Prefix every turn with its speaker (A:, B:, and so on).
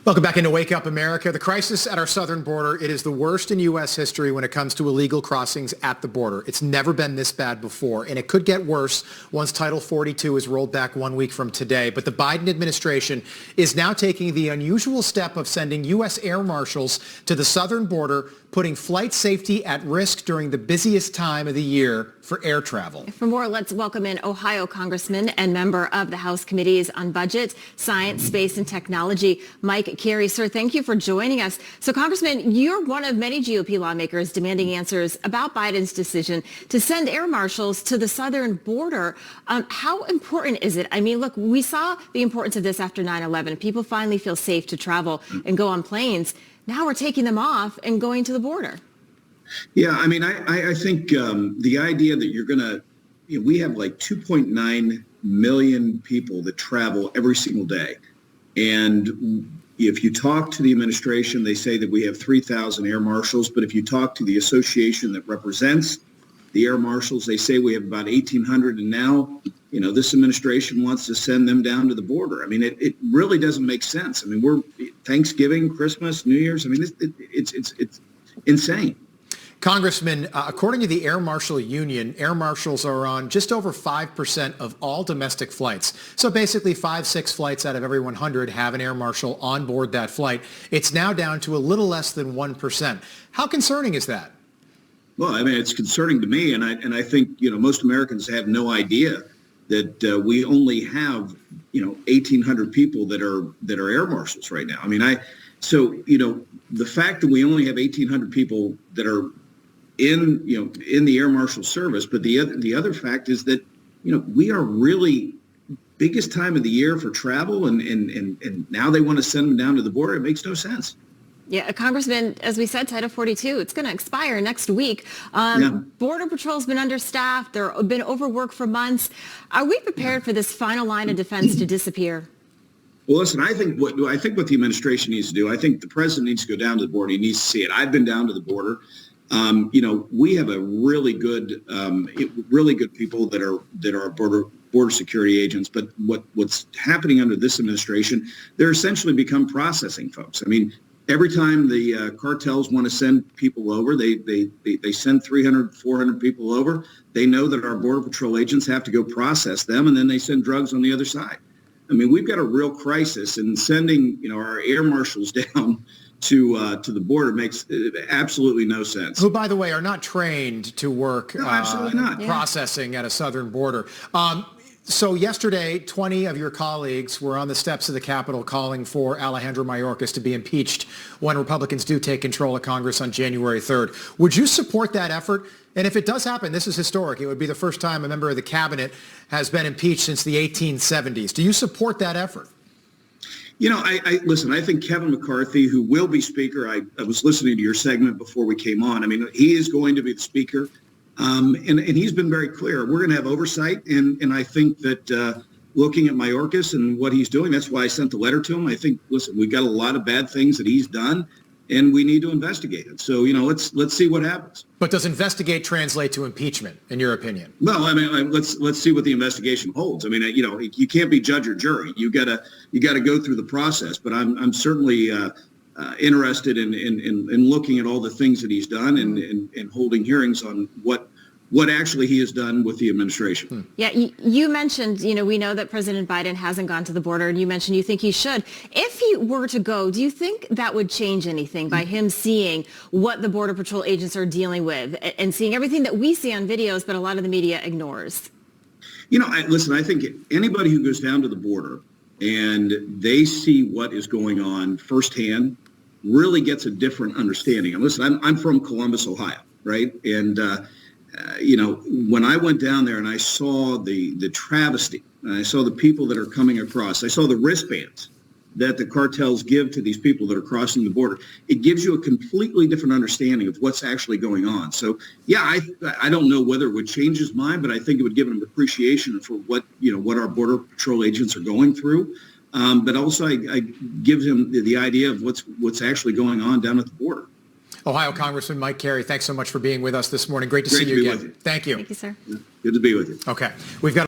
A: Welcome back into Wake Up America. The crisis at our southern border, it is the worst in U.S. history when it comes to illegal crossings at the border. It's never been this bad before, and it could get worse once Title 42 is rolled back 1 week from today. But the Biden administration is now taking the unusual step of sending U.S. air marshals to the southern border, putting flight safety at risk during the busiest time of the year for air travel.
B: For more, let's welcome in Ohio Congressman and member of the House Committees on Budget, Science, Space, and Technology, Mike Carey. Sir, thank you for joining us. So, Congressman, you're one of many GOP lawmakers demanding answers about Biden's decision to send air marshals to the southern border. How important is it? I mean, look, we saw the importance of this after 9/11. People finally feel safe to travel and go on planes. Now we're taking them off and going to the border.
C: Yeah, I mean, I think the idea that you're going to, we have like 2.9 million people that travel every single day. And if you talk to the administration, they say that we have 3,000 air marshals. But if you talk to the association that represents the air marshals, they say we have about 1,800. And now, this administration wants to send them down to the border. I mean, it really doesn't make sense. I mean, we're Thanksgiving, Christmas, New Year's. I mean, it's insane.
A: Congressman, according to the Air Marshal Union, air marshals are on just over 5% of all domestic flights. So basically 5-6 flights out of every 100 have an air marshal on board that flight. It's now down to a little less than 1%. How concerning is that?
C: Well, I mean, it's concerning to me, and I think most Americans have no idea that we only have 1,800 people that are air marshals right now. I mean, the fact that we only have 1,800 people that are in the air marshal service, but the other fact is that we are really biggest time of the year for travel, and now they want to send them down to the border. It makes no sense.
B: Yeah, Congressman, as we said, Title 42, it's going to expire next week. Border Patrol's been understaffed. They've been overworked for months. Are we prepared for this final line of defense to disappear?
C: Well, listen, I think what the administration needs to do, I think the president needs to go down to the border. He needs to see it. I've been down to the border. We have a really good people that are border security agents. But what's happening under this administration, they're essentially become processing folks. I mean, every time the cartels want to send people over, they send 300, 400 people over. They know that our Border Patrol agents have to go process them, and then they send drugs on the other side. I mean, we've got a real crisis, and sending our air marshals down to the border makes absolutely no sense.
A: Who, by the way, are not trained to work
C: absolutely not.
A: Processing at a southern border. So yesterday, 20 of your colleagues were on the steps of the Capitol calling for Alejandro Mayorkas to be impeached when Republicans do take control of Congress on January 3rd. Would you support that effort? And if it does happen, this is historic. It would be the first time a member of the cabinet has been impeached since the 1870s. Do you support that effort?
C: Listen, I think Kevin McCarthy, who will be Speaker, I was listening to your segment before we came on. I mean, he is going to be the Speaker. And he's been very clear. We're going to have oversight. And I think that looking at Mayorkas and what he's doing, that's why I sent the letter to him. I think, listen, we've got a lot of bad things that he's done, and we need to investigate it. So, let's see what happens.
A: But does investigate translate to impeachment, in your opinion?
C: Well, I mean, let's see what the investigation holds. I mean, you can't be judge or jury. You gotta go through the process. But I'm certainly interested in looking at all the things that he's done and holding hearings on what actually he has done with the administration.
B: Yeah, you mentioned, we know that President Biden hasn't gone to the border, and you mentioned you think he should. If he were to go, do you think that would change anything by him seeing what the Border Patrol agents are dealing with and seeing everything that we see on videos, but a lot of the media ignores?
C: I think anybody who goes down to the border and they see what is going on firsthand really gets a different understanding. And listen, I'm from Columbus, Ohio, right? And when I went down there and I saw the travesty, and I saw the people that are coming across, I saw the wristbands that the cartels give to these people that are crossing the border. It gives you a completely different understanding of what's actually going on. So, yeah, I don't know whether it would change his mind, but I think it would give him appreciation for what our Border Patrol agents are going through. But also, I give him the idea of what's actually going on down at the border.
A: Ohio Congressman Mike Carey, thanks so much for being with us this morning. Great to see you again. Thank you.
B: Thank you, sir.
C: Good to be with you.
A: Okay. We've got